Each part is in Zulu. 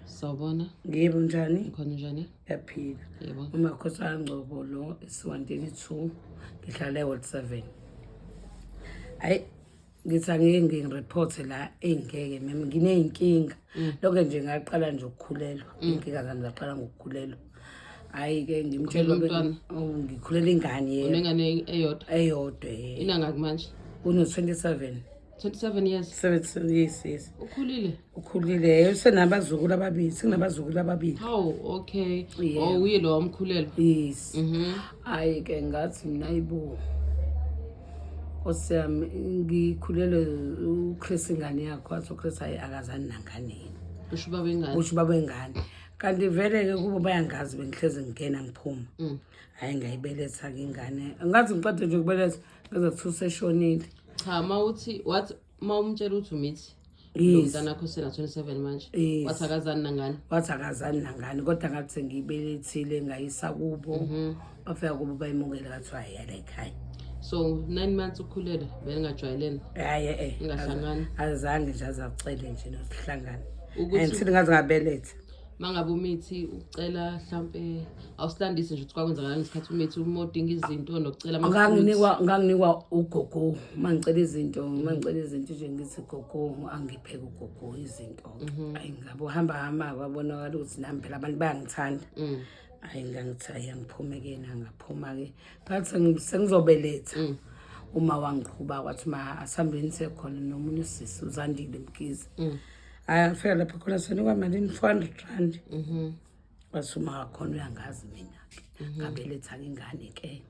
Sawubona. Yebo njani? Ukhona njani? Yaphila. Yebo. Umakhosana Ngcobo lo is-132 ngihlala eWard 7. Hayi ngithi angeke ngireport la engeke mema ngineyinkinga. Lokho nje ngaqala nje ukukhulelwa. Inkinga zami zaqala ngokukhulelwa. Hayi ke ngimtshela ngikhulela ingane yebo. Unengane eyodwa? Eyodwa. Inanga manje? Uno 27. 27 years. 7 yes. Ukhulile? Usenabazukulu ababili, sinabazukulu ababili. How? Okay. Oh, uye lo wamkhulelwa? Yes. Hayi ke ngathi mina ayibo. Osiyami ngikhulelwe uChris ingane yakho wathi uChris akazani nangane. Usho baba ingane? Usho baba ingane. Kanti vele ke kuba bayangazi bengihleze ngena ngiphuma. Hayi ngayibeletha ke ingane. Ngathi ngiqede nje ukubeletha ngeze kuthiwa seshonile. Cha mawuthi wathi mawumtshela ukuthi umithi. Umntana wakho sena 27 manje. Wathi akazani nangane? Wathi akazani nangane kodwa ngathi sengiyibelethile ngayisa kubo. Bafika kubo bayimukela bathiwa ayala ekhaya. So 9 months ukhulelwe belingajwayelene? Hayi Ingahlangani? azange nje azacela nje nosihlangana. Ukuthi ngaze ngabeletha. Mangabe umithi ucela mhlambe awusilandise nje ukuthi kwakwenzakalani ngesikhathi umithi umodinga izinto nokucela nganginikwa ugogo mangicela izinto nje ngithi gogo angipheke ugogo izinto ayi ngabo hamba kwabonakala ukuthi nami phela abantu bayangithanda ayi ngangithi ayangiphume ngaphuma ke ngathi sengizobeletha uma wangiqhuba kwathi ma asambeni sekhona nomunye usisi uZandile Mkizi afika lapha khona senikwa malini 400 rand. Wasuma khona uyangazi mina ke. Ngabeletha ingane ke.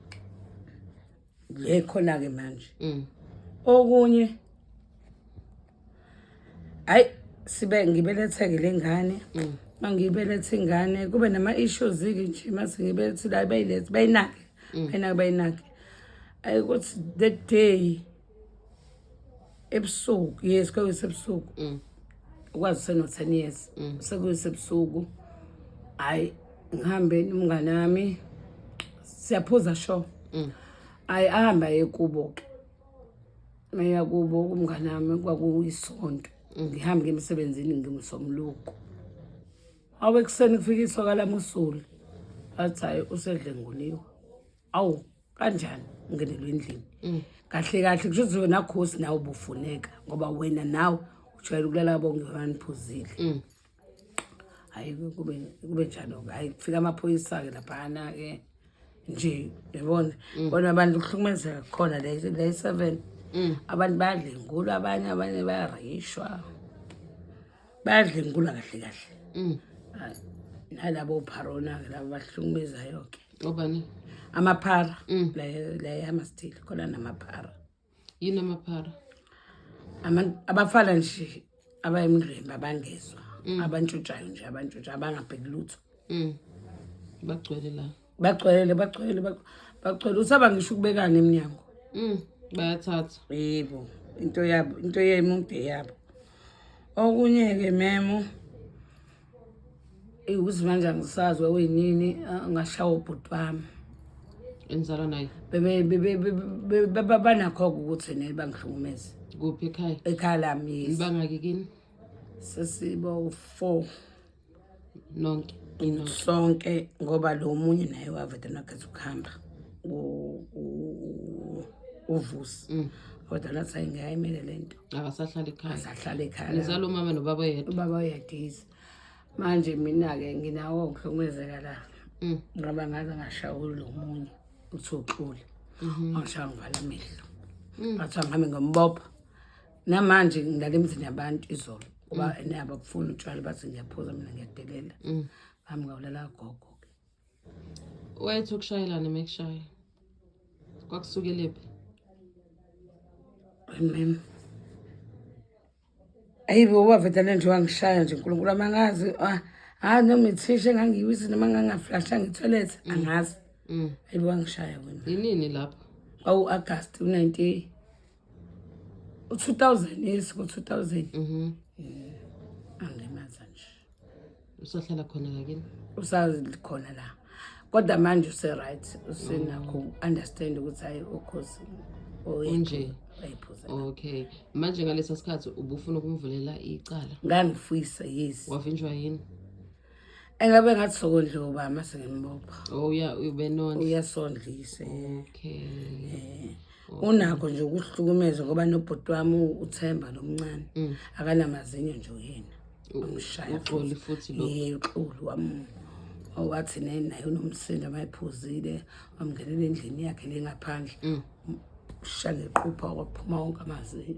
Le khona ke manje. Okunye hayi sibe ngibeletheke lengane. Mangibelethe ingane kube nama issues nje mase ngibelethe la bayilethe bayinake. Ayi ukuthi that day ebusuku yes kwakusebusuku. Ukwazi seno 10 years sekuyisebusuku hayi ngihambe nomngane wami siyaphuza show ahamba ekubo ke meya kubo umngane wami kwakuyisonto ngihamba emsebenzini ngimsomluko awekuseni kufika isoka lamusulu athi hayi usedlenguliwe awu kanjani ngenelwe endlini kahle kusho wena khosi nawe ubufuneka ngoba wena nawe ujwayele ukulala bonke baniphuzile hayi kube njalo hayi kufika amaphoyisa ke lapha ke nje yabona bona abantu kuhlukumezeka khona la 7 abantu bayadlengula abanye bayarishwa bayadlengula kahle nalabo pharona ke labo bahlukumezayo ke obani amaphara la yamastile khona namaphara yini amaphara abafana nje abayimndlembe abangezwa abantshutshayo nje abangabheki lutho bagcwele la bagcwele usaba ngisho ukubekana eminyango bayathatha yebo into yemuntu yabo okunye ke memo uzimanje ngisazwe oyinini ngashawa ubhuti wami enzala naye banakho ukuthi ne bangihlukumeze kuphi ekhaya lami bangaki kini sesibo 4 nonke sonke ngoba lo munye naye wavete nakhetha ukuhamba uvusi kodwa nathi ayingayimele lento akasahlala ekhaya nizala nizala umama nobaba yedwa ubaba uyadiza manje mina ke nginawo ukuhlukumezeka la ngoba ngaze ngashawula lo munye uthoxule ngishaya ngivala amehlo bathi ngihambe ngombopha namanje ngidala emzini yabantu izolo kuba enaba kufuna utshwala bathi ngiyaphuza mina ngiyadelela ngami ngawulela gogo wethu ukushayelana mekushaya kwakusukelephi ayibo wavetana nje wangishaya nje uNkulunkulu amangazi noma ithisha engangiyiwisi noma ngangaflasha ngitoilet angazi ayibo wangishaya wena yinini lapho August 20 yes ku2000 angemaza nje usahlala khona la kini usazi khona la kodwa manje use right usenakho understand ukuthi hayi ukhosi onje okay manje ngalesa sikhathi ubufuna ukumvulela icala ngangifisa yes wavinjwa yini engabe ngathi sokondla ubaba mase ngimbopha Oh yeah, ube nonhle. uyasondlise Okay. unakho nje ukuhlukumeza ngoba nobhuti wami uThemba lomncane akanamazinyo nje uyena umshaya Uxoli futhi lo. uxulu wami owathi naye unomsindo mayiphuzile wamngenela endlini yakhe lengaphandle ushaya ngequpha kwaphuma wonke amazinyo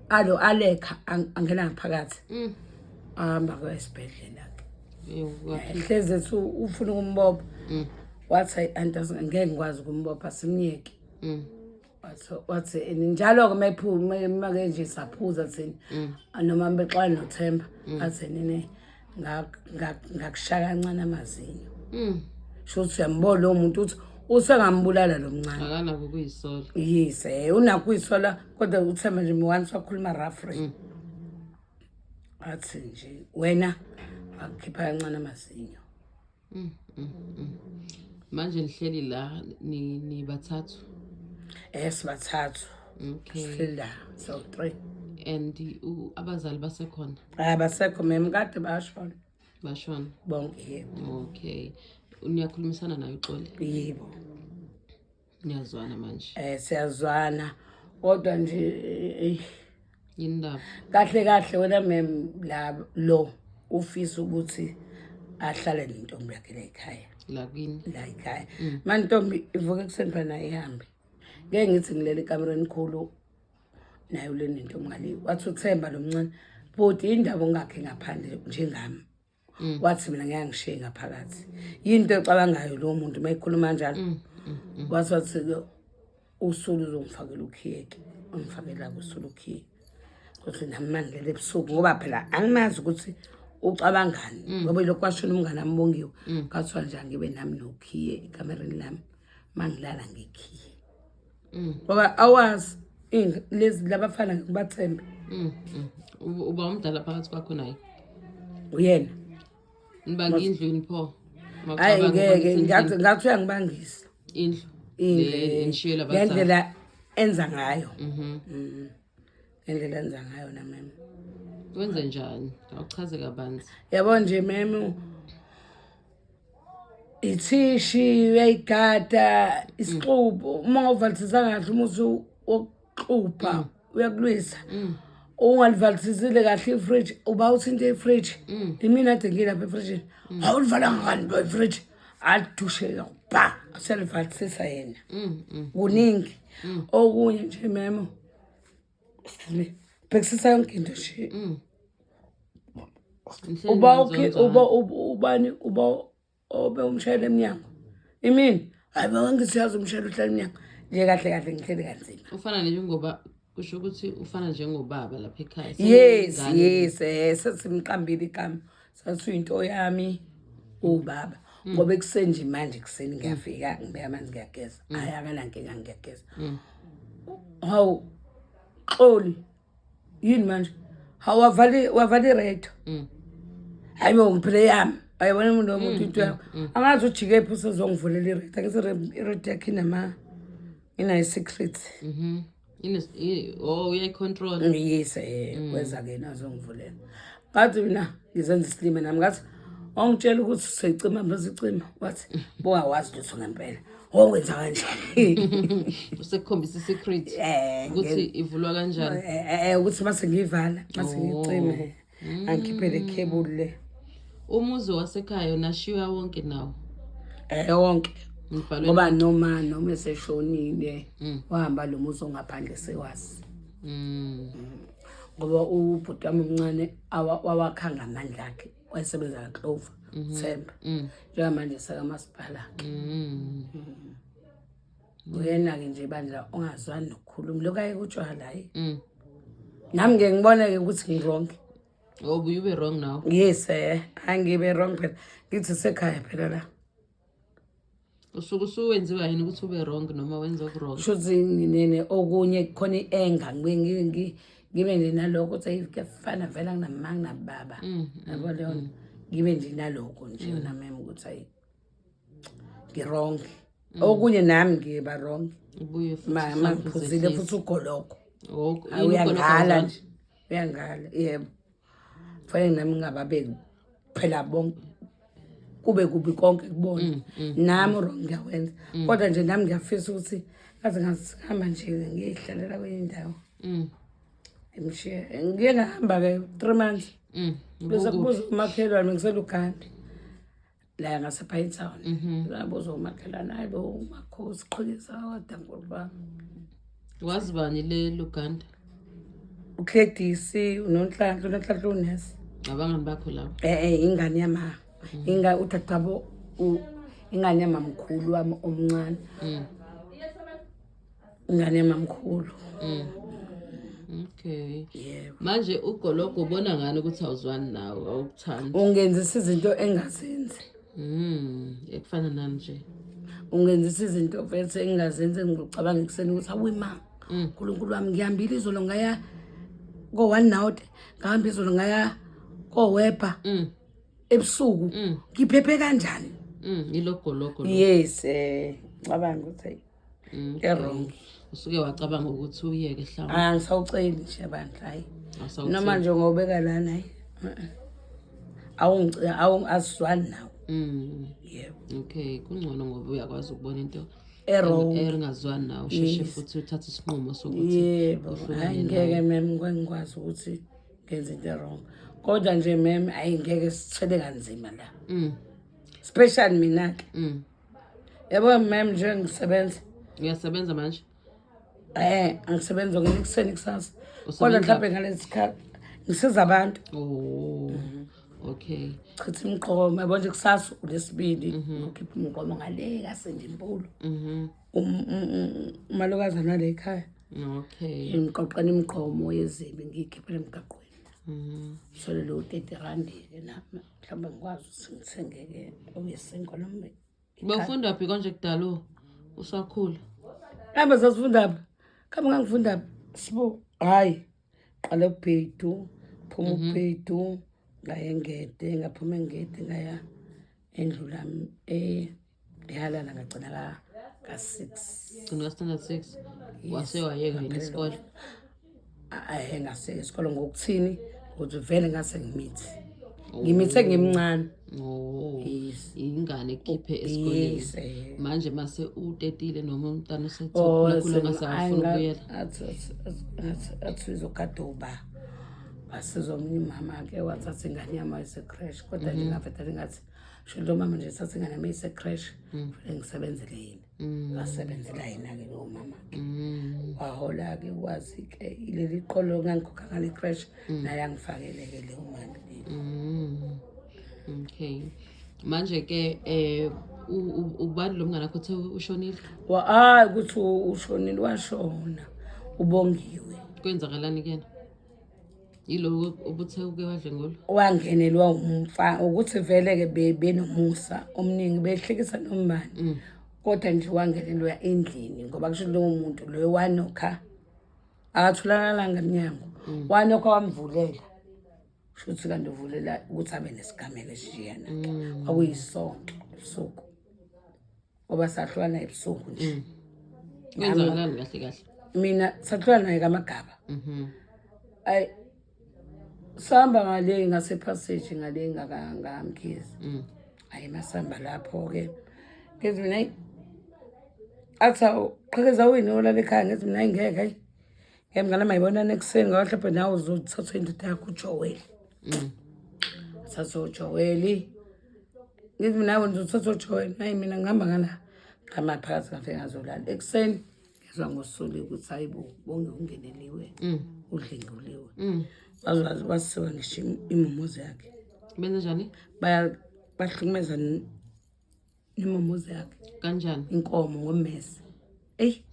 alo alekha angena ngaphakathi ahamba kwesibhedlela ke hleze ethu ufuna ukumbopha wathi antazi ngeke ngikwazi ukumbopha simnyeke wathi njalo ke mayiphuma make nje saphuza thina noma bexwana noThemba athi nene ngakushaya kancane amazinyo shothi uyambona lo muntu uthi usengambulala lo mncane akanako kuyisola yise unakho kuyisola kodwa uThemba nje once wakhuluma roughly athi nje wena akukhipha kancane amazinyo manje nihleli la ni bathathu bathathu okay la so 3 and abazali basekhona abasekho memkade bashona bonke yebo okay niyakhulumisana nayo uXoli yebo niyazwana manje siyazwana kodwa nje yindaba kahle wena mem lo ufisa ukuthi ahlale nentombi yakhe la ekhaya la kini la ekhaya manje intombi ivuka ekuseni nayo ihambe ngeke ngithi ngilele ekamereni khulu nayo le nentombi ngale wathi uThemba lomncane bodi indaba ongakhe ngaphandle njengami wathi mina ngeke ngishiye ngaphakathi into ecabangayo lo muntu mayikhuluma kanjalo wathi usulu uzongifakela ukhiyeke ungifakela kusulu ukhiyeke kuthi nami mandlele ebusuku ngoba phela angimazi ukuthi ucabangani ngoba lokho kwashona umngane ambongiwe kathiwa nje ngibe nami nokhiye ekamereni lami mangilala ngekhiye ngoba awazi lezi labafana ngibathembe uba umdala phakathi kwakho naye uyena nibangi indlwini pho hayi ngeke ngathi uyangibangisa indlu enishiyela ngendlela enza ngayo ngendlela enza ngayo na mama wenze njani awuchaze kabanzi yabo nje mama ithishi uyayigada isixubu uma uvalithisa kahle umuthi wokuxupha uyakulwisa ungalivalithizile kahle ifridge uba uthinte ifridge imina ade ngilapha efridge awulivala ngani lo ifridge adushe ba aselivalithisa yena kuningi okunye nje memo bhekisisa yonke into nje ubani obe umshayeli eminyango imini hayi bangisiyazi umshayeli uhlala eminyango nje kahle ngihleli kanzima ufana nje ngoba kusho ukuthi ufana njengobaba lapha ekhaya yes sesimqambile igama sathi into yami ubaba ngoba ekusenje manje kuseni ngiyafika ngibeka amanzi ngiyageza ayakala nkinga ngiyageza hawu Xoli yini manje wavali radio hayibo ngiphile yami ayibona umuntu omuntu into yakho angazi ujike ephusa uzongivulela iradio ngithi iradio yakhe ina secret uyayicontrol yes kwenza ke nazo ngivulela ngathi mina ngizenza isilime nami ngathi ongitshela ukuthi sicima bezicima wathi bowawazi lutho ngempela wenza kanjani usekukhombisa secret ukuthi ivulwa kanjani ukuthi mase ngiyivala mase ngicime angikhiphele cable le umuzi wasekhaya nashiwa wonke nawo wonke ngoba noma eseshonile wahamba lo muzi ongaphandle sewazi ngoba ubhuti wami omncane wawakhanga amandla akhe wayesebenza kaClover Themba njengamanje sakamasipala ke uyena ke nje bandla ongazwani nokukhuluma lokaye kutshwala hayi nami ngeke ngibone ke ukuthi ngirong you were wrong now yes angibe wrong phela ngithi sekhaya phela la usuku wenziwa yini ukuthi ube wrong noma wenza okwrong shothi nene okunye khona ienga ngibe nje naloko ukuthi kufana vela nginamanga nababa yabo leyo ngibe nje naloko nje nami ukuthi ayi ngirong okunye nami ngiba wrong ubuye futhi mama ngiphuzile futhi ugoloko uyangala uyangala yebo fanele nami ngababeki phela bonke kube kubi konke kubona nami wrong ngiyawenza kodwa nje nami ngiyafisa ukuthi kaze ngasihamba nje ngiyihlalela kwenye indawo emshiya ngiye ngahamba ke 3 months bese kubuza umakhelwane ngisela uGandi la ngasePine Town ngabuza umakhelwane hayibo umakhosi qhikisa wadankulu bami wazi bani le Luganda uKledisi unonhlanhla unesi abangani bakho lapho ingane yama uthathabo ingane yamamkhulu wami omncane ingane yamamkhulu okay manje uGologo ubona ngani ukuthi awuzwani nawe awukuthanda ungenzisa izinto engazenzi ekufana nani nje ungenzisa izinto bese engazenzi ngicabanga ekseni ukuthi awuyima uNkulunkulu wami ngihambile izolo ngaya ko one note ngihamba izolo ngaya ko weba ebusuku ngiphephe kanjani ilogologo yes cabanga ukuthi wrong usuke wacabanga ukuthi uyeke mhlawumbe angisawuceli nje abantu hayi noma nje ngobeka lana hayi asizwani nawo yebo okay kungcono ngoba uyakwazi ukubona into wrong engazwani nawo sheshe futhi uthathe isinqumo sokuthi yebo hayi ngeke ngikwazi ukuthi ngenze into wrong kodwa nje hayi ngeke sithele kanzima la special mina ke yabo nje ngisebenza uyasebenza manje angisebenza ngekuseni kusasa kodwa mhlawumbe ngalesikhathi ngisiza abantu okay chitha imqomo yabo nje kusasa uLesibili ngikhipha umqomo ngale kaSendimpulu umalokazana nale ekhaya okay ngiqoqana imqomo yezibi ngikhiphela emgaqweni so lo 30 rand ke nami mhlawumbe ngikwazi ukuthi ngithengeke oyesinko noma bafunda phi konje kudalo usakhula Kambe sasifunda phi? Kambe ngangifunda sibo hayi qala uBhedu phuma uBhedu ngaya eNgede ngaphuma eNgede ngaya endlula ehalala ngagcina ka 6 ngina standard 6 wase wayeka yini isikole ngaseke isikole ngokuthini ukuthi vele ngase ngimithe ngimncane ingane ekhiphe esikoleni manje mase utetile noma umntana usethola ngasafuna ukuyela athi uzokaduba basizomnye mama ke wathatha ingane yami ese-crash kodwa nje ngafetha ngathi sho mama nje thatha ingane yami ese-crash vele ngisebenzele yini ngasebenzela yena ke lo mama wahola ke wazi ke ileli qolo ngangikhokha ngale crash naye angifakele ke le mali okay manje ke ubani lo mngane wakho uthe ushonile hayi ukuthi ushonile washona ubongiwe kwenzakalani kuyena yilo ubuthe uke wadle ngolo wangenelwa umfa ukuthi vele ke benomusa omningi behlekisa nombani kodwa nje wangenelwa endlini ngoba kusho lo muntu lo wanokha akathulana ngemnyango wanokha wamvulela shuthi kanti uvulela ukuthi abe nesigameko esijiyana kwakuyisonto ebusuku ngoba sahlwana ebusuku nje kwenzakalani kahle kahle mina sahlwana naye kaMagaba ay samba ngale ngasepassage ngale ngakamkhizi ayi masamba lapho ke ngithi mina atha qhekeza wini olala ekhaya ngithi mina ngeke ngemngane mayibona nekuseni ngahlapha nawe uzothatha indoda yakho uJoel thatha uJoel ngithi mina ngizothatha uJoel hayi mina ngihamba ngala qhama phakathi ngafika ngazolala ekuseni ngizwa ngosoli ukuthi hayibo bonke ungeneliwe udlenguliwe wasiwa ngisho imomozi yakhe benza njani bahlukumeza imomozi yakhe kanjani inkomo ngommese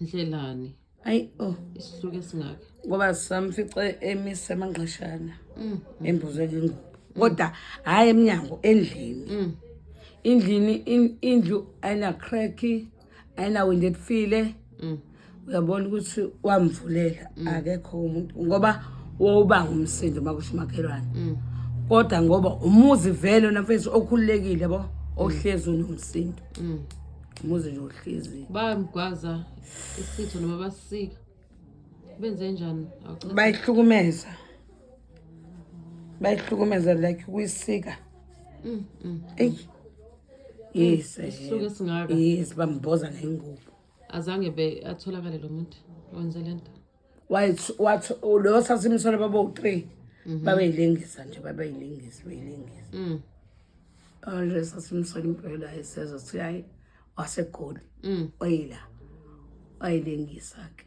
ndlelani ayi isihluke singaki ngoba samfice emise amangxashana embuzeke ingubo kodwa hayi eminyango endlini indlu ayina crack ayina window efile uyabona ukuthi wamvulela akekho umuntu ngoba woba ngumsindo makusho makhelwane kodwa ngoba umuzi vele nafethu okhululekile yabo ohlezi unomsindo umuzi nje ohlezi bayamgwaza isitho noma basika benze njani bayihlukumeza like kuyisika eyi yes Isihluke singaka. yes bamboza ngengubo Azange atholakale lo muntu wenze lento. wathi lo sasimsole babo-3 babeyilengisa nje babeyilengisa nje sasimsole impela esezwe siyayi wasegoli oyila wayilengisa-ke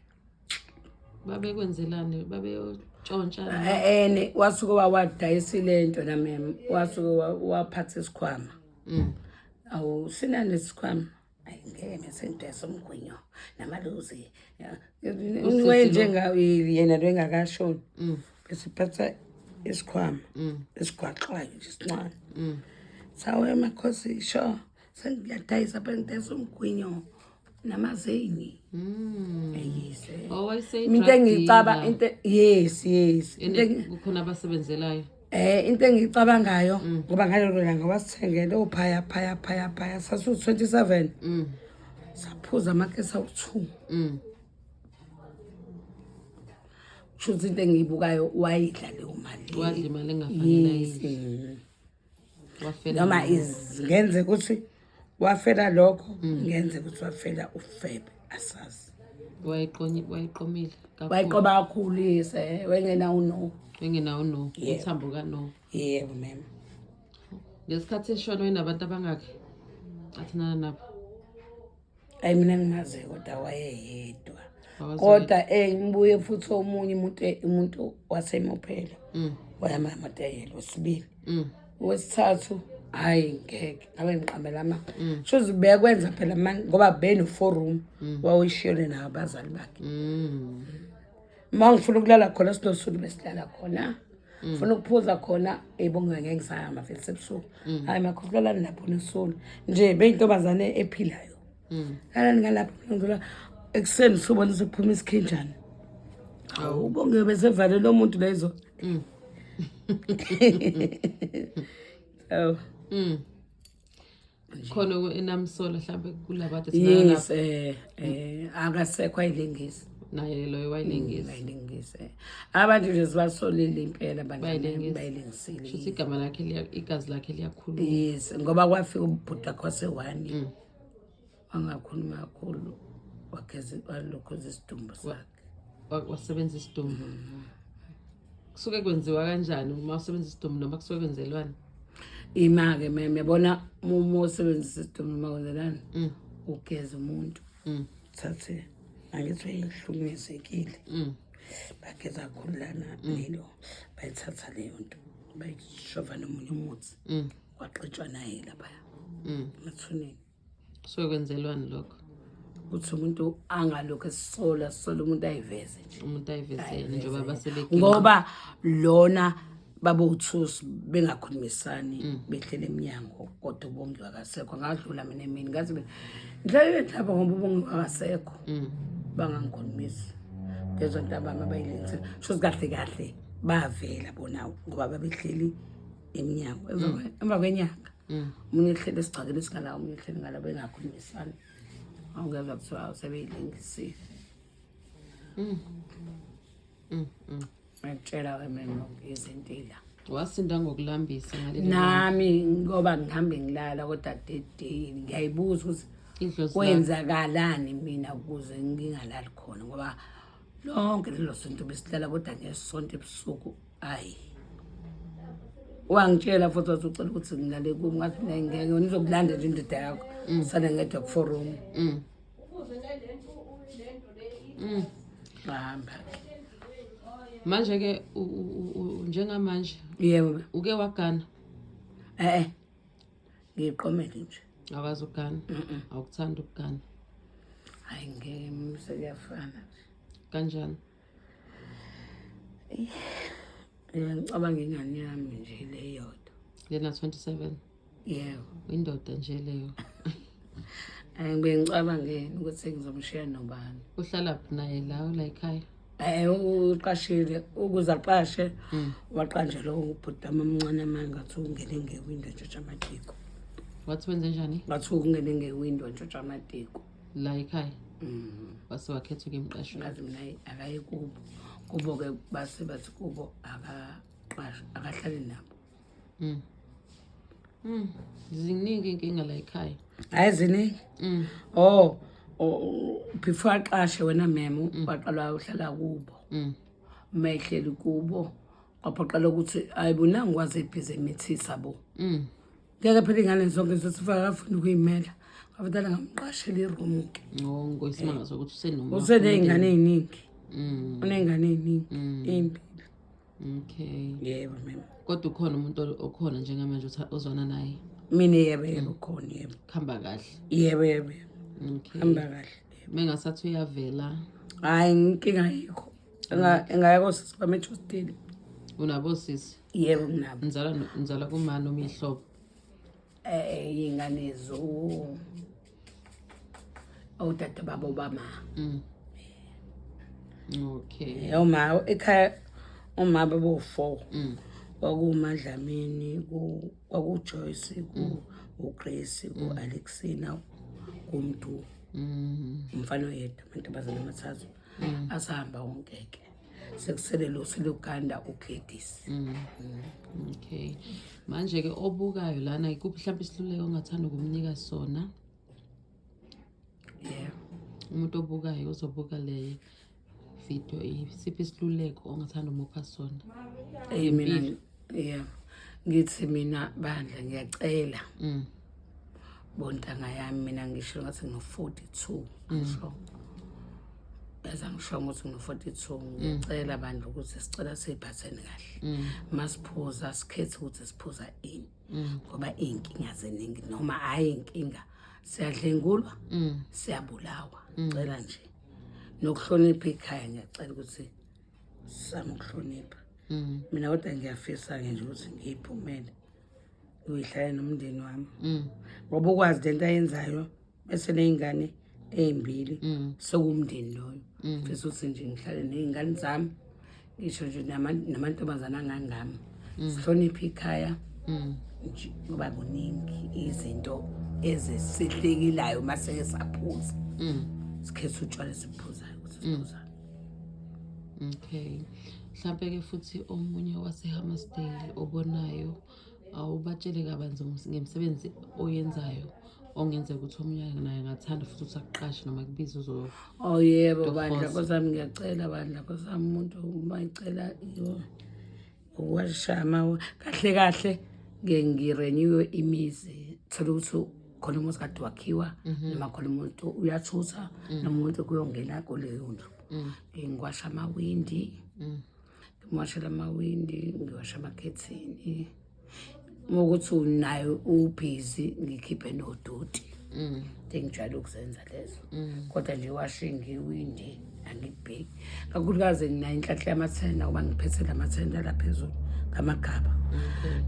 Babekwenzelane, babeyotshontsha. ene wasuke wawadayisile into namem wasuke waphatha isikhwama awu sinani isikhwama ayingeke sengidayisa umgwinyo namaluzi yena lo engakashoni bese phatha isikhwama esigwaxwayo nje isincane sawe emakhosi sho sengiyadayisa phela ngidayisa umgwinyo namazeni eyise into engicaba into yes Kukhona abasebenzelayo. into engicabangayo ngoba ngalelo langa wasithengele ophaya sasu-27 saphuza amakesi awu-2 kushuthi into engiyibukayo wayidla leyo mali Wadla imali engafanele wafela. noma ngenze ukuthi wafela lokho ngenze ukuthi wafela ufebe asazi Wayiqomile kakhulu. wayiqoba kakhulu yise wengenawo no Engenawo no. Uthambo kaNo. yebo mema Ngesikhathi eshona wayinabantu abangakhi? Athinana nabo. ayi mina ngimazi kodwa wayeyedwa kodwa ngibuye futhi omunye umuntu wasemophela wayamamatayelo wesibili wesithathu hayi ngeke ngabe ngiqambela shozi bekwenza phela ngoba beno-4 wawuyishiyele nabo abazali bakhe uma ngifuna ukulala khona sinosulu besilala khona funa ukuphuza khona eyibonge ngeke ngisahamba vele sebusuku hayi makhosi lalani lapho nesulu nje beyintombazane ephilayo lalani ngalapho ngidlula ekuseni sobona sekuphuma isikhinjana ubonge besevale lo muntu lezo Khona enamsola mhlawumbe kulabantu esinalapha. yes akasekho ayilengisi Naye loyo wayilengisa. bayilengise abantu nje sibasolile impela abantu Bayilengisile. bayilengisile Shuthi igama lakhe igazi lakhe liyakhuluma. yes ngoba kwafika ubhuda kwase-1 wangakhuluma kakhulu walokhoza isidumbu sakhe Wasebenza isidumbu. Kusuke kwenziwa kanjani uma usebenza isidumbu noma kusuke kwenzelwane? ima-ke meme yabona uma usebenzisa isidumbu noma kwenzelani ugeza umuntu thathe angithi uyihlukumezekile bageza kakhulu lana lelo bayithatha leyo nto bayishova nomunye umuthi kwaxetshwa naye laphaya emathuneni Kusuke kwenzelwane lokho. ukuthi umuntu angalokhu esisola umuntu ayiveze nje Umuntu ayivezele njengoba baselekile. ngoba lona babothusi bengakhulumisani behlele eminyango kodwa ubongi wakasekho ngadlula mina emini ngathi ngihlalele lapha ngoba ubongi wakasekho bangangikhulumisi ngezo ntabama bayilengisile shozi kahle bavela bona ngoba babehleli eminyango emva kwenyanga umunye ehlele esigcakeni esingala umunye ehlele ngala bengakhulumisani awungeza kuthiwa sebeyilengisile ngitshela mina izintila Wasinda ngokulambisa ngaleli. nami ngoba ngihambe ngilala kodwa dedeni ngiyayibuza ukuthi Idlozi. kwenzakalani mina ukuze ngingalali khona ngoba lonke lelo sonto besilala kodwa ngesonto ebusuku ayi wangitshela futhi wathi ucela ukuthi ngilale kubo ngathi mina ngeke ngizokulanda nje indoda yakho sale ngedwa ku-4 hamba Manje ke njengamanje yebo uke wagana? ngiyiqomele nje Akazi ukugana. Awukuthanda ukugana. hayi ngeke sekuyafana Kanjani? ngicabanga ingane yami nje le yodwa Lena 27. yebo Indoda nje leyo. ngicabangeni ukuthi ngizomshiya nobani Uhlala naye la ekhaya? uqashile ukuze aqashe waqanjela ubhutama omncane manje ngathi ungene ngewindo ntshontsha amatiko Wathi wenze njani? ngathi ungene ngewindo ntshontsha amatiko La ekhaya. Wase wakhetha ukemqashweni. ngathi mina akayi kubo-ke base bathi kubo akahlali nabo Ziningi inkinga la ekhaya. Hayi ziningi. Oh, before aqashe wena memo waqala uhlala kubo. Mayihleli kubo. Waphoqala ukuthi ayibonanga kwaze ibhize emithisa bo. Ngeke phela ingane zonke zosifaka afuna ukuyimela. Abadala ngamqashela iroom ke. Ngoyisimanga sokuthi usenoma. Useney'ngane ey'ningi. Uney'ngane ey'ningi. Ey'mbili. Okay. Yebo mema. Kodwa ukhona umuntu okhona njengamanje ozwana naye? Mina yebo khona yebo. Khamba kahle. Yebo. Okay. Khamba kahle. Mengasathi uyavela. Hayi inkinga ayikho. Engaya kosisi bami eJustile. Unabo sisi? Yebo nginabo. Nizala kumani noma ihlobo? Iy'ngane odade babo bama. Okay. Uma ekhaya uma babo4. KwakuMadlamini, kwakuJoyce, uGrace, uAlexina, uMntu. Umfana oyedwa amantombazane amathathu. Asahamba wonkeke. Sekusele lo seluganda uGladys. Okay. Manje ke obukayo lana ikuphi mhlawumbe isiluleko ongathanda ukumnika sona? Yeah. Umuntu obukayo uzobuka le video isiphi isiluleko ongathanda umupha sona? Mina ngithi mina bandla ngiyacela. Bontanga yami mina ngisho ngathi ngino-42 ngisho. Ngisho ukuthi ngino-42 ngiyacela bandla ukuthi sicela siyiphatheni kahle. Masiphuza sikhethe ukuthi siphuza ini. Ngoba iy'nkinga ziningi noma hayi inkinga siyadlengulwa siyabulawa. Ngicela nje nokuhlonipha ikhaya ngiyacela ukuthi sizame ukuhlonipha. Mina kodwa ngiyafisa-ke nje ukuthi ngiyiphumele ngiyihlale nomndeni wami. Ngoba ukwazi lento ayenzayo bese ney'ngane ey'mbili sekumndeni loyo. Fisa ukuthi nje ngihlale ney'ngane zami ngisho nje namantombazane angangami sihloniphe ikhaya ngoba kuningi izinto ezisihlekilayo mase saphuza. Sikhethe utshwala esiphuzayo ukuthi siphuza. Okay. Mhlawumbe ke futhi omunye waseHammersdale obonayo awubatshele kabanzi ngemsebenzi oyenzayo ongenzeka ukuthi omunye naye ngathanda futhi ukuthi akuqashe noma kubiza uzo. Oh yebo bandla kozami ngiyacela bandla kozami umuntu mayicela uwashama kahle ngirenyiwe imizi thola ukuthi khona umuntu kade wakhiwa noma khona umuntu uyathutha noma umuntu kuyongena kuleyo ndlu. Ngiwasha amawindi. Ngimwashela amawindi, ngiwasha amakhethini. Ngokuthi unayo ubhizi ngikhiphe nodoti. Ngijwayele ukuzenza lezo. Kodwa nje iwashing iwindi angibheki. Kakhulukazi nginayo inhlanhla yamathenda ngoba ngiphethe lamathenda la phezulu ngamagaba.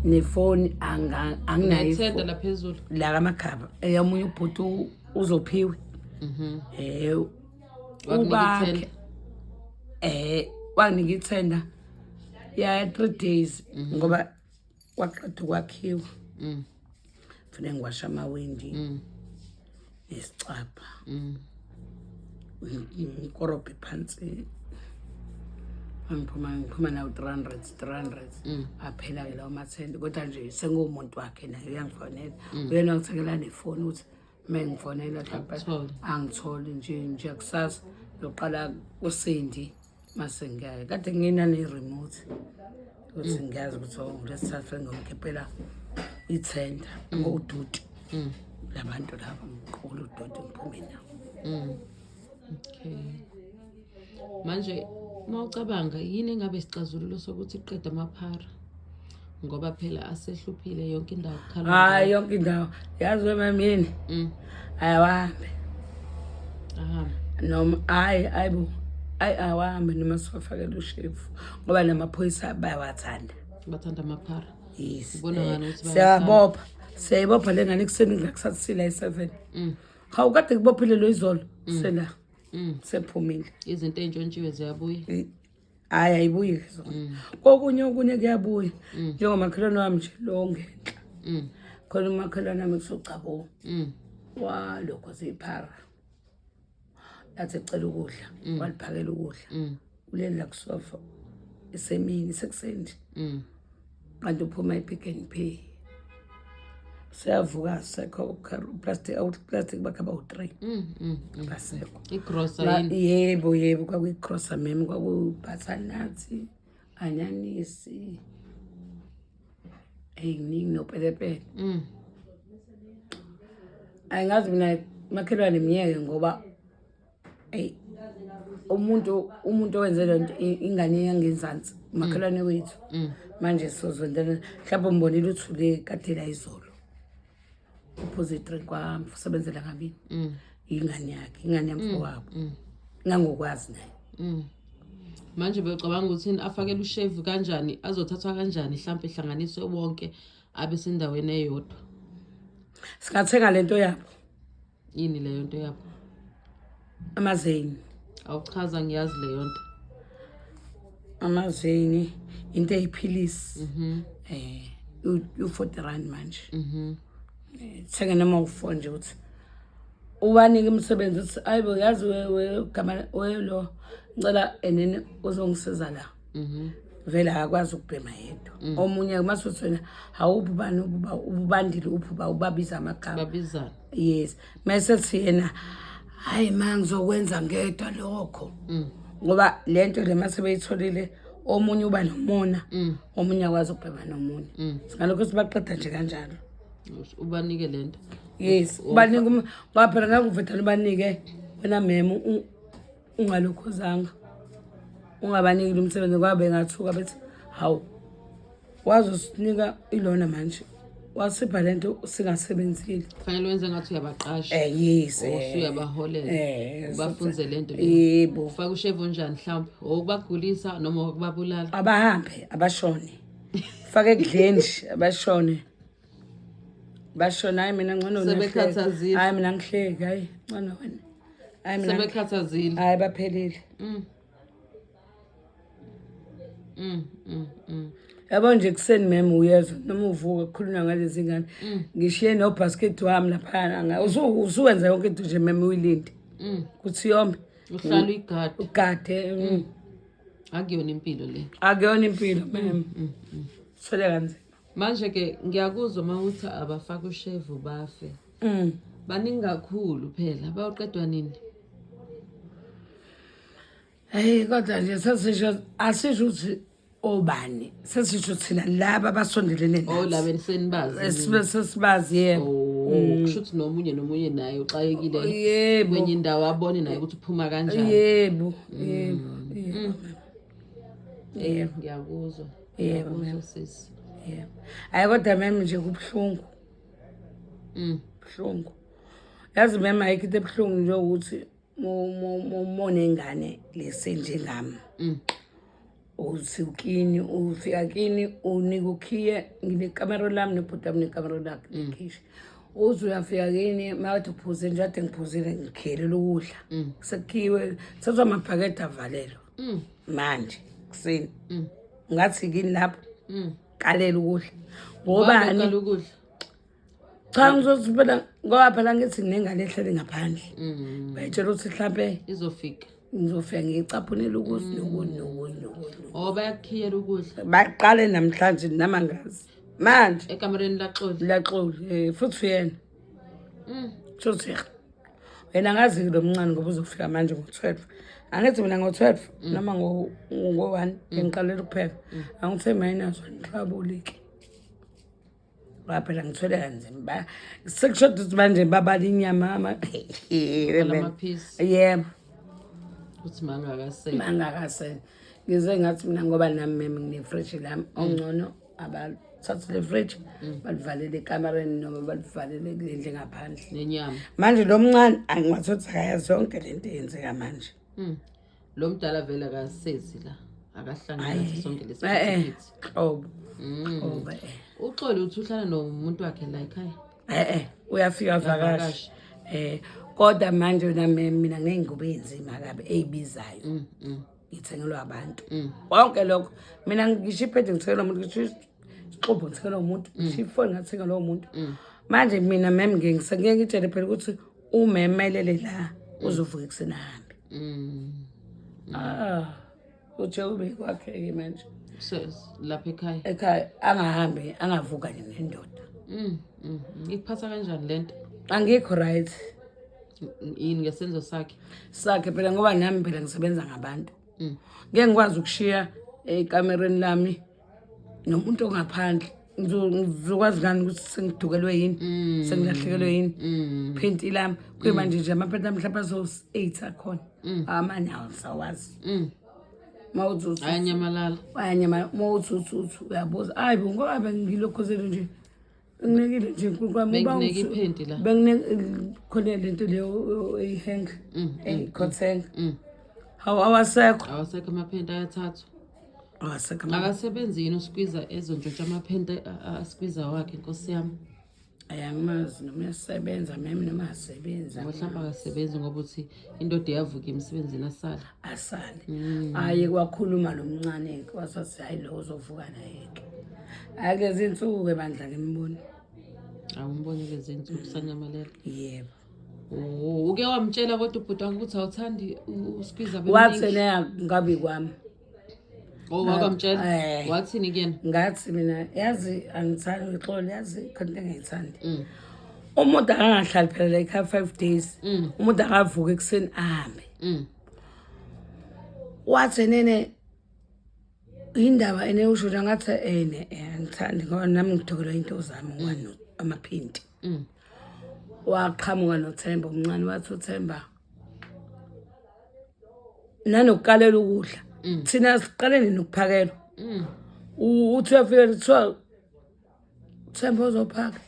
Nefoni anginayo ithenda la phezulu la kamagaba. Eyamunye ubhuti uzophiwe. Ubakhe wanika ithenda ya 3 days ngoba waqeda ukwakhiwa. Kufanele ngiwasha amawindi nesicapha. Ngikorobhe phansi. Ngiphuma nawo 300 aphela-ke lawo mathenda kodwa nje sengumuntu wakhe naye uyangifonela. Uyena wangithekela nefoni ukuthi mengifonela mhlawumbe angitholi nje kusasa loqala kusindi mase ngiyaye. Kade nginane-remote ukuthi ngiyazi ukuthi ngolesithathu ngomkhiphela ithenda ngodoti. Labantu laba ngiqola udoti ngiphume nawo. Okay. Manje mawucabanga yini engabe isixazululo sokuthi iqede amaphara ngoba phela asehluphile yonke indawo kukhala. Hayi yonke indawo yazi wemamini ayawahambe noma ayibo awahambe noma siwafakele ushefu ngoba namaphoyisa bayawathanda. Bathanda amaphara. Yes. Ubona ngani ukuthi siyabopha lengane kuseni ngakusathi sila 7. Hawu kade kubophile lo izolo sela. Sephumile. Izinto ey'ntshontshiwe ziyabuya. Hayi ayibuyi zona. Okunye kuyabuya. Njengomakhelwane wami nje lo ngenhla. Khona umakhelwane wami kusocabo. Walokho ziphara. Yathi ecela ukudla, waliphakela ukudla. Ulele la kusofa esemini sekuseni. Kanti uphuma iPick n Pay. siyavuka sekho plastic bakhaba u3 basekho igrosa yini yebo kwakuyicrossa mem kwakubutternut anyanisi eyiningi nopelepele ayingazi mina makhelwane miyeke ngoba umuntu owenze lento ingane yangenzansi makhelwane wethu manje sizondela mhlawumbe umbonile uthule kadela izolo opposite kwamsebenzela ngabini ingane yakhe ingane yamfowabo ngangokwazi naye manje becabanga ukuthi afakele ushave kanjani azothathwa kanjani mhlawumbe ihlanganiswe bonke abe sendaweni eyodwa singathenga lento yabo yini leyo nto yabo amazeni awuchaza ngiyazi leyo nto amazeni into eyiphilisi u40 rand manje thenge noma u4 nje uthi ubanike umsebenzi uthi ayibo yazi wegama welo ngicela enene uzongisiza la vele akwazi ukubhema yedwa omunye masuthi wena awuphi bani ubandile uphi ubabiza amagama babizana yes mase thina hayi mangizokwenza ngedwa lokho ngoba lento le mase beyitholile omunye uba nomona omunye akwazi ukubhema nomunye singalokho sibaqeda nje kanjalo ubanike lento yes ubanike ngaphela ngakuvethana ubanike wena memo ungalokhuzanga ungabaniki umsebenzi kwabe ngathuka bethi hawu wazosinika ilona manje wasipha lento singasebenzile fanele wenze ngathi uyabaqasha yes uyabaholela ubafunze lento le yebo ufaka ushave njani mhlawumbe okubagulisa noma okubabulala abahambe abashone fake ekudleni abashone bashona hayi mina ngcono sebekhathazile hayi mina ngihleki hayi ngcono wena hayi mina sebekhathazile hayi baphelile yabo nje kuseni mem uyezwa noma uvuka kukhulunywa ngalezi ngane ngishiye no basket wami lapha usuwenza yonke into nje mem uyilindi kuthi yombe uhlala ugade akuyona impilo le akuyona impilo mem sole kanzima manje ke ngiyakuzwa mawuthi abafaka ushave bafe baningi kakhulu phela bayaqedwa nini hey kodwa nje asisho ukuthi obani sesisho thina laba abasondelene nathi laba senibazi sesibazi yebo kushuthi nomunye naye uxayekile yebo kwenye indawo abone naye ukuthi uphuma kanjani yebo ngiyakuzwa yebo sisi yebo hayi kodwa mem nje kubhlungu buhlungu yazi mem ayikho into ebuhlungu nje ukuthi umone ingane lesenjengami uthi ukini ufika kini unika ukhiye nginekamera lami nebhuta nekamera lakhe lekhishi uthi uyafika kini mawuthi uphuze nje ade ngiphuzile ngikhelela ukudla sekhiwe sezwa amabhakede avalelwa manje kuseni ngathi kini lapho kalela ukudla ngobani ukudla cha ngizothi phela ngoba phela ngithi nginengane ehleli ngaphandle bayitshela ukuthi mhlambe izofika ngizofika ngicaphunela ukuthi nokunye bayakhiyela ukudla baqale namhlanje namangazi manje ekamereni laxoli futhi yena futhi wena ngazi lo mncane ngoba uzofika manje ngo12 angithi mina ngo12 noma ngo1 ngiqalela ukupheka angithe minus 1 trouble phela ngithwele kanzima sekushoda ukuthi manje babala inyama amaphisi yebo uthi mangakaseni ngize ngathi mina ngoba nami meme ngine-fridge lami ongcono abathathe le fridge balivalele ekamereni noma balivalele kulendle ngaphandle nenyama manje lo mncane angiwathothi akayazi yonke lento eyenzeka manje lo mdala vele akasezi la akahlangana sonke lesikhathi xobo uxolo uthi uhlala nomuntu wakhe la ekhaya uyafika vakashi kodwa manje mina ngengube enzima kabe eyibizayo ngithengelwa abantu wonke lokho mina ngishiphethe ngithengela umuntu ngixobo ngithengela umuntu ngishifoni ngathengela umuntu manje mina mem ngeke ngitshele phela ukuthi umemelele la uzovuka kusena hambe uthi ube kwakhe manje lapha ekhaya angahambi angavuka nendoda Ikuphatha kanjani lento? Angikho right Yini ngesenzo sakhe phela ngoba nami phela ngisebenza ngabantu. Ngeke ngikwazi ukushiya ekamereni lami nomuntu ongaphandle. Ngizokwazi ngani ukuthi sengidukelwe yini, sengilahlekelwe yini. Phinti lami kuyimanje nje amaphela mhlawumbe azo-8 akhona. Amanye awusawazi. Mawuthi ayanyamalala. Mawuthi uyabuza. Hayi ngoba bengilokhozela nje. Nginekile nje kwami bengineke iphenti la. Khona lento leyo eyihang eyikhotheng. Awasekho amaphenti ayathathwa. Awasekho. Akasebenzi yini uSqueezer ezontshontsha amaphenti aSqueezer wakhe Nkosi yami? Ayamazi noma uyasebenza noma asebenza. Mhlawumbe akasebenzi ngoba uthi indoda iyavuka emsebenzini asale. Aye kwakhuluma lomncane wasathi hayi lo uzovuka naye ke. Akulezi insuku ebandla ngemboni. Awumboni lezi insuku sanyamalela. Yebo. Uke wamtshela kodwa ubhuti wakhe ukuthi awuthandi uSqueezer wathi naye ngabi kwami. Wakamtshela wathini kuyena? Ngathi mina yazi angithandi uxolo yazi khona engayithandi. Umuntu angahlali phela like 5 days. Umuntu akavuka ekseni ahambe. Wathi nene indaba enewusho ngathi angithandi ngoba nami ngidokela into zami ngwani amaphinti. Waqhamuka noThemba omncane wathi uThemba nanokukalela ukudla. Thina siqalene nokuphakela. Uthi uyafika kuthiwa Themba uzophaka.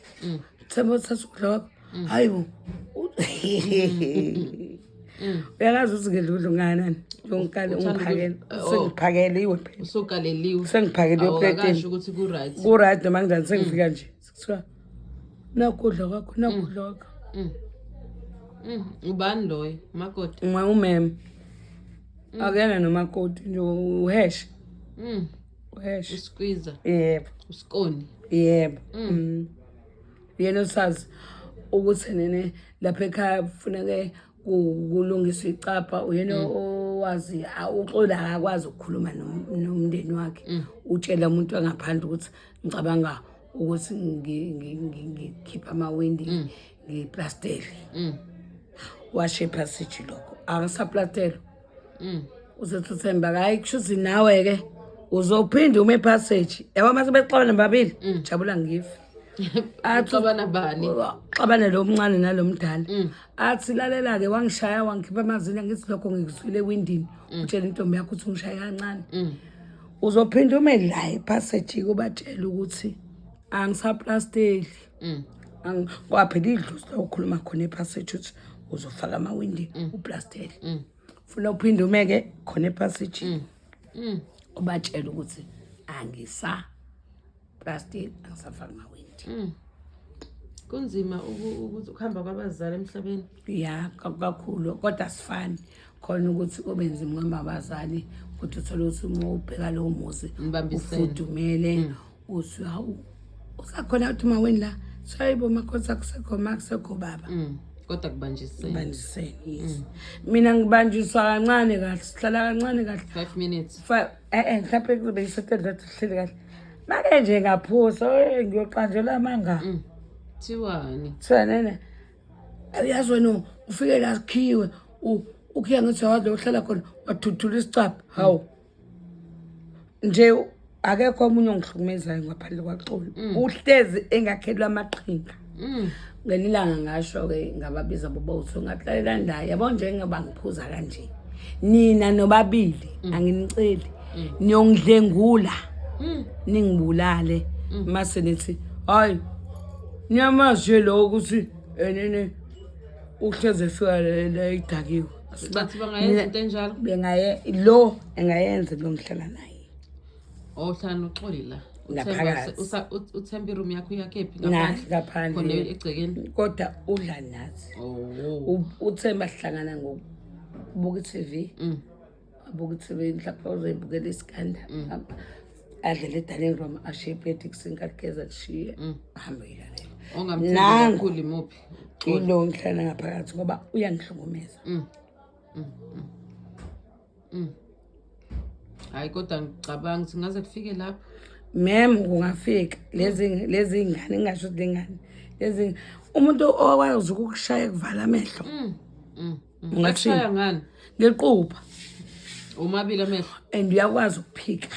Themba uthatha ukudla kwakho. Hayibo. Uyakazi ukuthi ngidla unganani? Ngikale ungiphakela. Sengiphakela iwe phela. Usukaleliwe. Sengiphakela eplateni. Akasho ukuthi ku right. Ku right noma kanjani sengifika nje. Kuthiwa nakudla kwakho nakudla kwakho. Ubani loyo? Makoti. Umem. Akena nomakoti nje uhash. Uhash. uSqueezer. Yebo. Uskoni. Yebo. Yena usazi ukuthi nene lapha ekhaya kufuneke kulungiswa icapha uyena owazi uxola akakwazi ukukhuluma nomndeni wakhe. Utshela umuntu angaphandle ukuthi ngicabanga ukuthi ngikhipha amawindi ngiplastele. Washe passage lokho. Akasaplastelo. Uzothi uThemba hayi kushuthi nawe ke uzophinda ume passage. Yabo mase bexabana babili jabula ngifi. Axabana bani? Xabana lo mncane nalomdala. Athi lalela ke wangishaya wangikhipha amazinyo ngithi lokho ngikuzwile ewindini. Utshela intombi yakho ukuthi ungishaya kancane. Uzophinda ume la epassage kubatshela ukuthi angisaplasteli. Kwaphela idlozi la ukhuluma khona epassage uthi uzofaka amawindi uplastele. Funa uphinde umeke khona epassage. Ubatshela ukuthi angisa plasteel angisafaka amawindi. Kunzima ukuthi ukuhamba kwabazali emhlabeni. Ya kakhulu kodwa sifani khona ukuthi obenza imngoma abazali ukuthi uthola ukuthi uma ubheka lo muzi ufudumele ushawu usakhona uthi mawini la sayibo makhosi akusekho makusekho baba. Kodwa kubanjisene. Yes. Mina ngibanjiswa kancane kahle sihlala kancane kahle 5 minutes. Mhlawumbe kube yisethe that sihleli kahle. Manje nje ngaphuza ngiyoqanjela amanga. Thiwani. Nene. Ayazi wena ufike la sikhiwe ukhiya ngithi wazi uhlala khona wathuthula isicapha. Hawu. Nje akekho omunye ongihlukumezayo ngaphandle kwaXolo. Uhlezi engakhelwa amaqhinga. Ngelilanga ngasho ke ngababiza boba uthi ungahlalela ndayi yabo nje ngoba ngiphuza kanje. Nina nobabili anginiceli. Niyongidlengula. Ningibulale mase nithi hayi nyamazi lo ukuthi nene uhleze fika la idakiwe. Bathi bangayenza into enjalo. Bengaye lo engayenza lo ngihlala naye. Ohlala uXoli la. Uthemba iroom yakho yakephi ngaphandle khona egcekeni kodwa udla nathi. Uthemba sihlangana ngokubuka iTV. Abuka iTV mhlawumbe uzoyibukela isikanda. Adlele dining room ashepheti kusinkakeza kushiye ahambe yilalela. Ongamthemba kakhulu imuphi? Ilo ngihlala ngaphakathi ngoba uyangihlukumeza. Hayi kodwa ngicabanga ukuthi ngaze kufike lapho. mem kungafika lezi ingane ngingasho ukuthi ingane lezi umuntu okwazi ukukushaya kuvala amehlo Ngashaya ngani? ngequpha Umabili amehlo. and uyakwazi ukuphika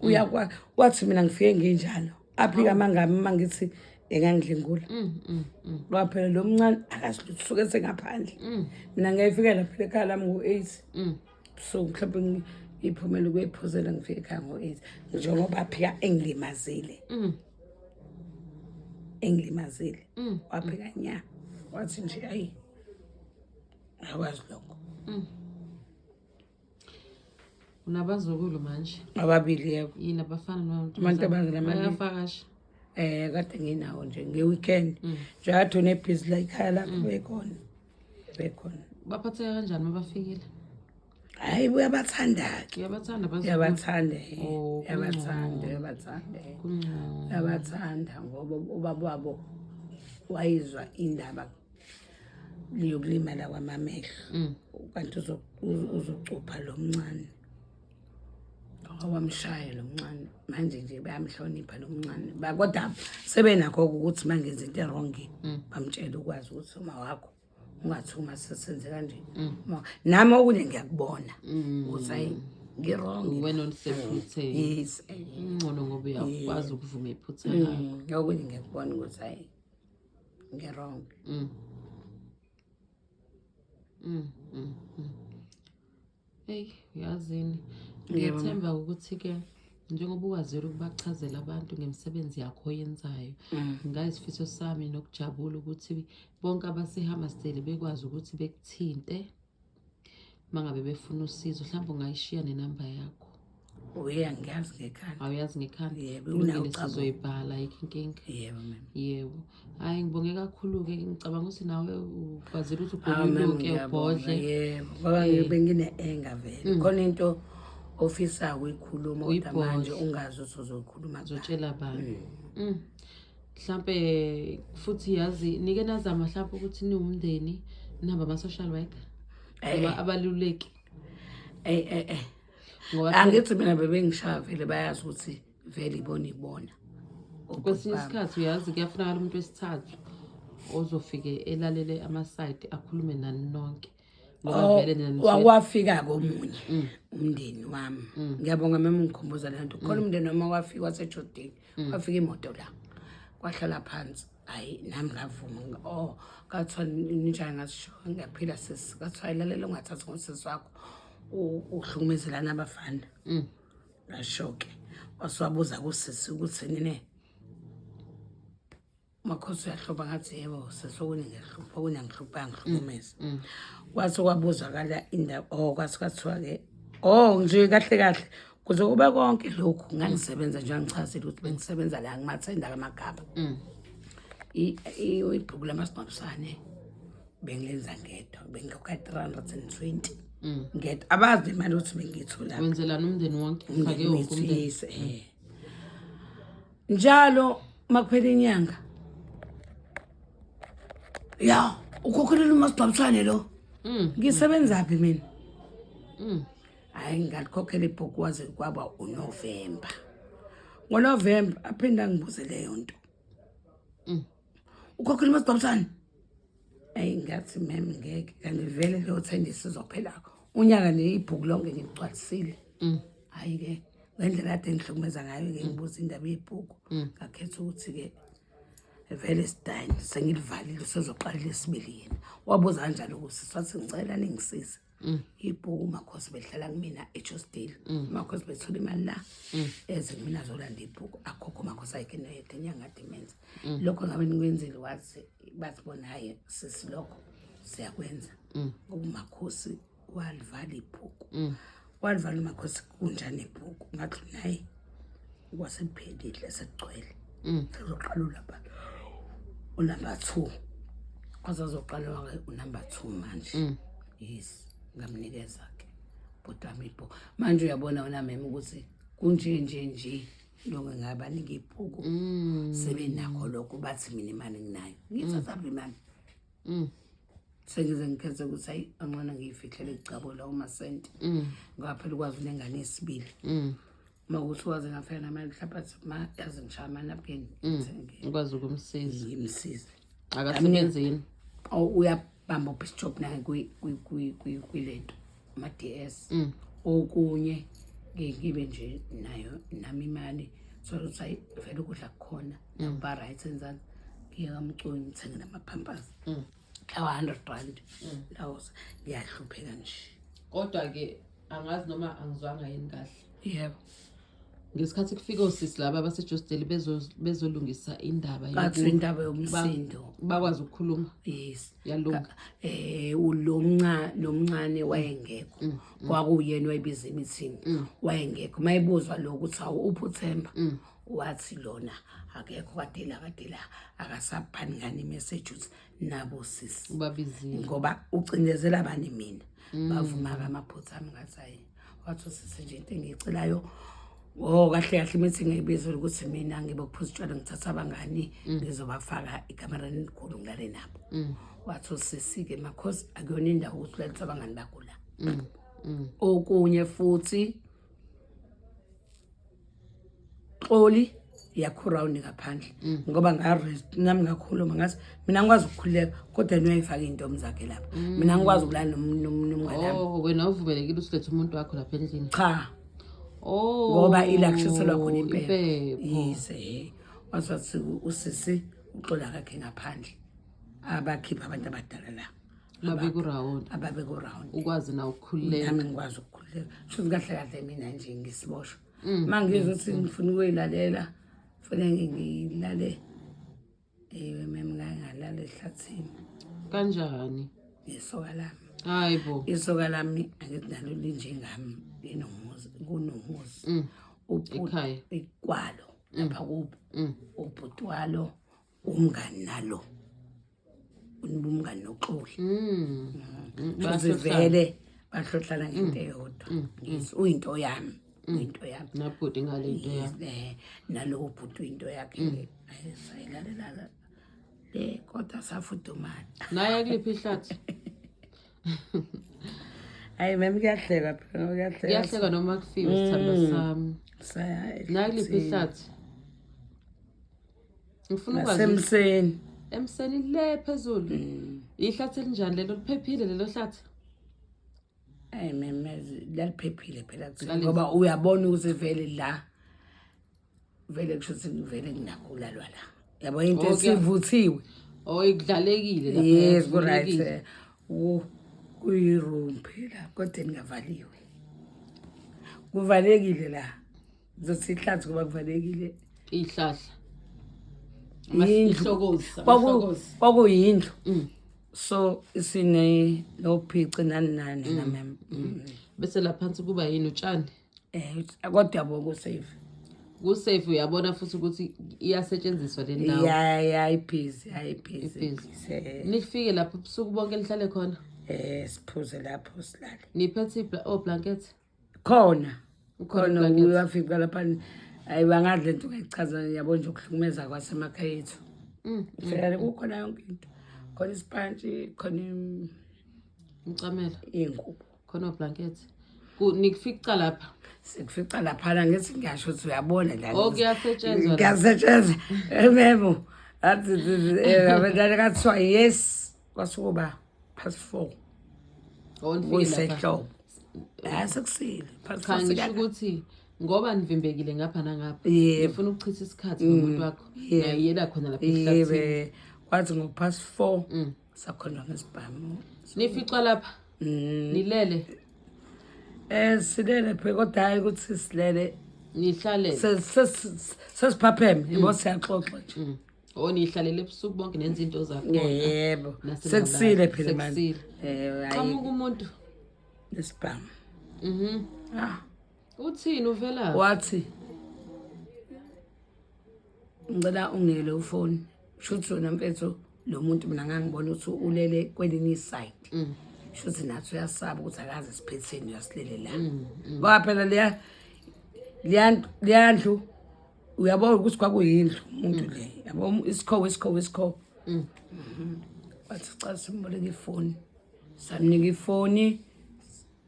uyakwazi wathi mina ngifike nginjalo aphika mangami mangithi engangidlengula kwaphela lo mncane akasuke sengaphandle mina ngiyifika lapha ekhaya lami ngo-8 so mhlawumbe iphumela ukuyiphuzela ngifike ekhaya ngo-8 njengoba aphika engilimazile waphika nya wathi nje ayi akwazi lokho Unabazukulu manje. ababili yebo Yini abafana nomuntu? amantombazane amabili Bayafakasha. kade nginawo nje nge-weekend nje kade unebhizi la ekhaya lapho bekhona Baphatheka kanjani mabafikile? hayi uyabathanda-ke Uyabathanda abazukulu? uyabathanda ngoba ubaba wabo wayizwa indaba liyokulimala kwamamehlo kanti uzocupha lo mncane wamshaya lo mncane manje nje bayamhlonipha lo mncane kodwa sebenakho ukuthi mangenza into erongi bamtshela ukwazi ukuthi uma wakho ungathuma sesenze kanje nami okunye ngiyakubona ukuthi hayi ngirongi Wena onisephuthe. yes Ngcono ngoba uyakwazi ukuvuma iphutha lakho. okunye ngiyakubona ukuthi hayi ngirongi Hey, uyazini. Ngiyethemba ukuthi-ke njengoba ukwazile ukubachazela abantu ngemisebenzi yakho oyenzayo. Ngayisifiso sami nokujabula ukuthi bonke abaseHammersdale bekwazi ukuthi bekuthinte mangabe befuna usizo. Mhlawumbe ungayishiya nenamba yakho. ngiyazi ngekhanda Awuyazi ngekhanda? Yebo, Kulungile sizoyibhala inkinga. yebo mama Yebo. Hayi ngibonge kakhulu-ke ngicabanga ukuthi nawe ukwazile ukuthi ugonyuluke ubhodle. yebo ngoba bengine-enga vele khona into ofisa ukuyikhuluma kodwa manje ungazi ukuthi uzoyikhuluma Uzotshela abantu. Mhlambe futhi yazi nike nazama mhlawumbe ukuthi niwumndeni nihamba ama-social worker abaluleki. Ngoba angithi mina bebengishaya vele bayazi ukuthi vele ibona kwesinye isikhathi uyazi kuyafunakala umuntu wesithathu ozofike elalele ama-side akhulume nani nonke. Ngoba vele nina wakwafika komunye umndeni wami ngiyabonga mama ungikhumbuza le nto khona umndeni wami wafika wasejodini kwafika imoto la kwahlala phansi hayi nami ngavuma kathiwa ninjani ngasisho ngiyaphila sisi kathiwa ilalela ungathathi ngosisi wakho uhlukumezela nabafana ngasho-ke wasiwabuza kusisi ukuthi nine makhosi uyahlupa ngathi yebo sesokunye ngiyahlupha okunye angihlupha ngihlukumeza kwathi kwabuzakala indaba kwathi kwathiwa-ke nje kahle kuze kube konke lokhu ngangisebenza nje angichazile ukuthi bengisebenza la ngimathenda kamagaba ibhuku lamasingcwabisane bengilenza ngedwa bengikhokhwa 320 ngedwa abazi imali ukuthi bengiyithola wenzelana umndeni wonke ufake wonke umndeni. njalo makuphela inyanga ukhokhelela umasingcwabisane lo ngisebenzaphi mina hayi ngalikhokhela ibhuku waze kwaba uNovember ngoNovember aphinda ngibuze leyo nto ukhokhela umasingcwabisane ngathi mem ngeke kanti vele leyo thende sizophela unyaka nebhuku lonke ngigcwalisile hayi-ke ngendlela kade ngihlukumeza ngayo-ke ngibuza indaba yebhuku ngakhetha ukuthi-ke vele sidine sengilivalile sezoqalela esibili yena wabuza kanjalo ukuthi sathi ngicela ningisize ibhuku umakhosi behlala kumina eJostdale umakhosi bethola imali la eze kumina azolanda ibhuku akhokho umakhosi ayikhe noyedwa inyanga kade imenza lokho ngabe nikwenzile wathi bathi bona hayi sisi lokho siyakwenza ngoba umakhosi walivala ibhuku walivala umakhosi kunjani ibhuku ngathi naye kwaseliphelile sekugcwele sezoqala lapha unumber 2 kwazazoqala unumber 2 manje yes ngamnikeza-ke bhodwami ibhuku manje uyabona wona mema ukuthi kunje lokho ngabanika ibhuku sebenakho lokho bathi mina imali nginayo ngiyithathaphi imali sengize ngikhethe ukuthi hayi angcono ngiyifihlele icabo la umasente ngaphela ukwazi unengane esibili Mawukuthi waze ngafika namanje mhlawumbe ma yazi ngishaya amanapukeni ukwazi ukumsiza ngimsize. akasebenzini Uyabamba ubhisjob naye kwilento ama-DS. Okunye ngibe nje nayo nami imali so ukuthi hayi vele ukudla kukhona naba right enzansi ngiye kamcweni ngithenge namaphampers lawa 100 rand lawo ngiyahlupheka nje. Kodwa-ke angazi noma angizwanga yini kahle. Yebo. Ngesikhathi kufika osisi laba abasejosteli bezolungisa indaba Bathi indaba yomsindo bakwazi ukukhuluma. Yes. Yalunga. Lomncane wayengekho. Kwakuyena wayebiza meeting. Wayengekho. Mayibuzwa lo ukuthi awu uphuthemba. Wathi lona akekho kadela akasaphani ngani message uthi nabo sisi. Ubabizile. Ngoba ucindezela abani mina. Bavuma amaphutha ami ngathi hayi. Wathi sisi nje into engicelayo kahle meeting ngibiza ukuthi mina ngibe kuphuza utshwala ngithatha abangani ngizobafaka ikamerani elikhulu ngilale nabo. Wathi sisi-ke makhosi akuyona indawo ukuthi ulalisa abangani bakho la. Okunye futhi Xoli yakhurauni ngaphandle ngoba ngarest nami ngakhuluma ngathi mina ngikwazi ukukhuleka kodwa niyoyifaka intombi zakhe lapha. Mina ngikwazi ukulala nomngane. Wena uvumelekile usilethe umuntu wakho lapha endlini? Cha. Ngoba ilakushiselwa khona impepho. Yise. Wathi usisi uxola kakhe ngaphandle. Abakhipha abantu abadala la. Ababe ku round. Ukwazi na ukukhuleka. Nami ngikwazi ukukhuleka. Shuthi kahle mina nje ngisiboshwa. Mangizwe ukuthi ngifuna ukuyilalela kufanele ngilale mem ngalala ehlathini. Kanjani? Isoka lami. Hayibo. Isoka lami anginalo linjengami enomuzi kunomuzi. Ekhaya. Ikwalo lapha kubo. Ubhutwalo umngani nalo. Unibumngani noXoli. Basivele bahlohlana ngento eyodwa. Uyinto yami. Into yami nabhuti ngale into yami nalo bhuti into yakhe ayisayilalela kodwa safudumana naye kuliphi ihlathi. Hayi memi kuyahleka phela kuyahleka noma kufiwe sithando sami. Naye kuliphi ihlathi ngifuna ukwazi emseni le phezulu ihlathi elinjani lelo liphephile lelo hlathi. Memezi laliphephile phela ngoba uyabona ukuthi vele la vele kushuthi vele nginakulalwa la. Yabo into esivuthiwe ikudlalekile lapha. Yes ku right. Kuyiroom phela kodwa ningavaliwe. Kuvalekile la. Zothi ihlathi kuba kuvalekile ihlahla. Kwakuyindlu. So isine nophici nani namem. Bese la phansi kuba yini utshani? Kodwa yabo ku-safe. Ku-safe uyabona futhi ukuthi iyasetshenziswa le ndawo. Ayibhizi. Nifike lapho ubusuku bonke lihlale khona? Siphuze lapho silale. Niphethe blanket? Khona uyafika lapha hayi bangadle into ngayichaza yabo nje ukuhlukumeza kwasemakhaya ethu. Phela kukhona yonke into. Khona isipantshi khona umcamela ingubo khona blanket nikufica lapha sikufica lapha ngithi ngiyasho ukuthi uyabona la kuyasetshenzwa memo athi abantwana kathiwa yes kwasukuba +4 onifike sekusile ngisho ukuthi ngoba nivimbekile ngapha nangapha ngifuna ukuchitha isikhathi nomuntu wakho nayiyela khona lapha ehlathini. Kwathi ngo4 sakhonjwa ngesibhamu. Nifica lapha nilele silele phela kodwa hayi ukuthi silele nihlalele sesiphapheme yebo siyaxoxa nje. Nihlalele ebusuku bonke nenza into zakho. Yebo sekusile phela manje. Qamuka umuntu nesibhamu. Uthini uvela? Wathi ngicela ungele ufoni. Shuthi wena mfethu lo muntu mina ngangibona ukuthi ulele kwelinye iside. Shuthi nathi uyasaba ukuthi akaze siphetheni uyasilele la. Ngoba phela liyandlu uyabona ukuthi kwakuyindlu umuntu le. Yabo isikho. Wathi cha simboleka ifoni. Samnika ifoni.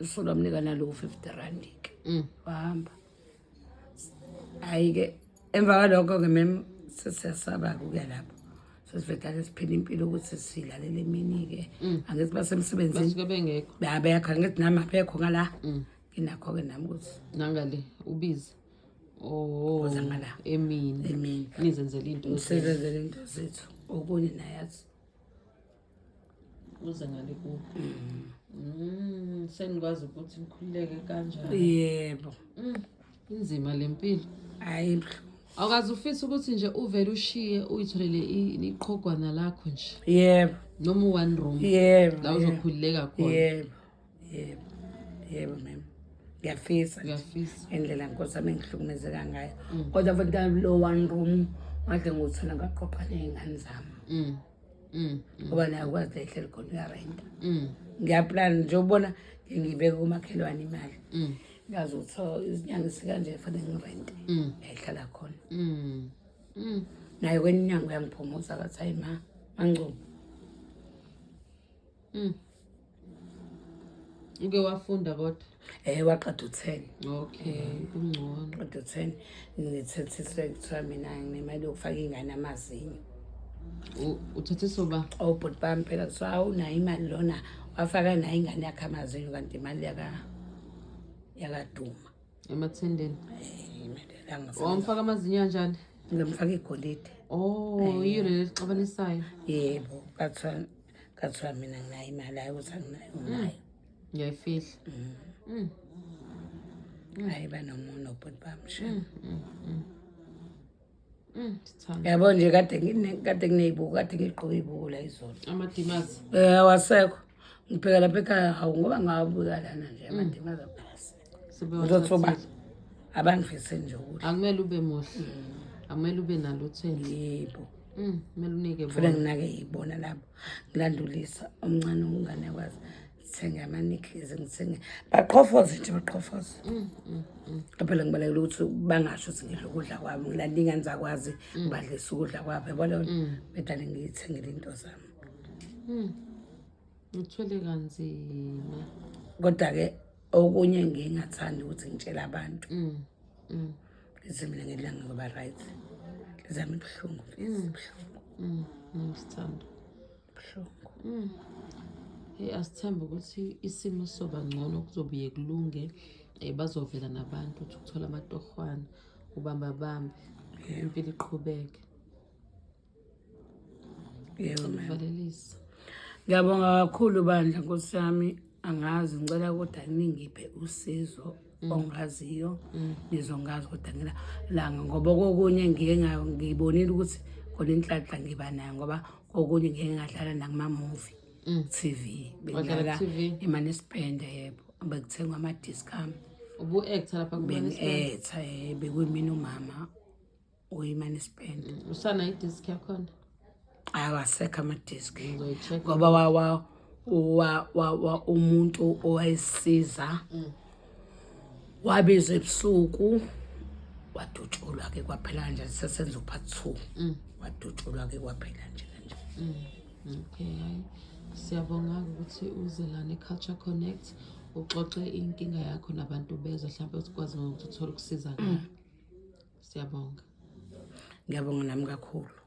Usolwa mnika nalo 50 rand ke. Wahamba. Hayi-ke emva kwalokho-ke mem sesiyasaba-ke ukuya lapho. Sesivedane siphila impilo ukuthi silalela emini-ke. Angithi basemsebenzini. Basuke bengekho. Abekho, angithi nami abekho ngala. Nginakho-ke nami ukuthi. Nangale ubizi. Oh, Ngala. emini. Nizenzele into Sisenzele into zethu. Okunye nayazi. uze ngale kubo. Senikwazi ukuthi nikhululeke kanjani. Yebo. Inzima lempilo. Hayi. Awukazi ufisa ukuthi nje uvele ushiye uyitholele iqhogwana lakho nje. Yebo. Noma one room. Yebo. La uzokhululeka khona. Yebo mem. Ngiyafisa. Indlela Nkosi yami engihlukumezeka ngayo. Kodwa futhi lo one room manje nguthola ngaqopha nezingane zami. Ngoba nayo ukwazi la ihleli khona uyarenta. Ngiyaplan nje ubona ngibeke kumakhelwane imali. Ngazi ukuthi izinyanga esikanje fanele ngirente. Ehlala khona. Nayo kwenye inyanga uyangiphumuza kathi hayi Mangcobo. Uke wafunda kodwa? Waqeda u10. Okay, kungcono. Qeda u10 ngithethiswe kuthiwa mina nginemali yokufaka ingane amazinyo. Uthethiso ba? Obhuti bami phela kuthiwa awunayo imali lona wafaka nayo ingane yakhe amazinyo kanti imali yakaduma. Emathendeni. Imali yangase. Wamfaka amazinyo kanjani? Ngimfaka igolide. Oh, yiyo le xabanisayo. Yebo, kathiwa mina nginayo imali hayi ukuthi anginayo. Ngiyayifihla. Hayi banomuno obhuti bami. Sithanda. Yabo nje kade ngineyibuku kade ngigqoke ibuku la izolo. Amadimazi. Wasekho. Ngipheka lapha ekhaya hawu ngoba ngawabuka lana nje amadimazi aphasi. Uzothoba abangifise nje ukuthi. Akumele ube muhle. Akumele ube nalo uthenge. Yebo. Kumele unike bona. Futhi nginake yibona lapho. Ngilandulisa omncane ungane kwazi. Sithenga ama-necklace ngithenge. Baqhofoze nje baqhofoze. Phela ngibalekela ukuthi bangasho ukuthi ngidla ukudla kwami. Ngilanda ingane zakwazi ngibadlisa ukudla kwabo. Yabona bedale ngiyithengele into zami. Ngithwele kanzima. Kodwa-ke okunye ngingathandi ukuthi ngitshele abantu. Ngithi mina ngidlanga ngoba right. Lezami ibuhlungu. Sithanda. Buhlungu. Asithembe ukuthi isimo soba ngcono kuzobuye kulunge. Bazovela nabantu ukuthi ukuthola amatohwana ubamba bambe impilo iqhubeke. Yebo Valelisa. Ngiyabonga kakhulu bandla Nkosi yami angazi ngicela kodwa ningiphe usizo ongaziyo nizongazi kodwa ngila langa ngoba kokunye ngibonile ukuthi khona inhlanhla ngiba nayo ngoba kokunye ngeke ngadlala nakuma movie TV bengala imani spend yebo bekuthengwa ama discount ubu actor lapha kubona spend bekuyimina umama uyimani spend usana idisk yakhona awasekho ama disk ngoba umuntu owayisiza wabiza ebusuku wadutshulwa ke kwaphela kanje sesenza upart 2 wadutshulwa ke kwaphela nje kanje. Okay, siyabonga ukuthi uze lana eCulture Connect uxoxe inkinga yakho nabantu beza mhlawumbe ukwazi ukuthi uthole ukusizakala. Siyabonga. Ngiyabonga nami kakhulu.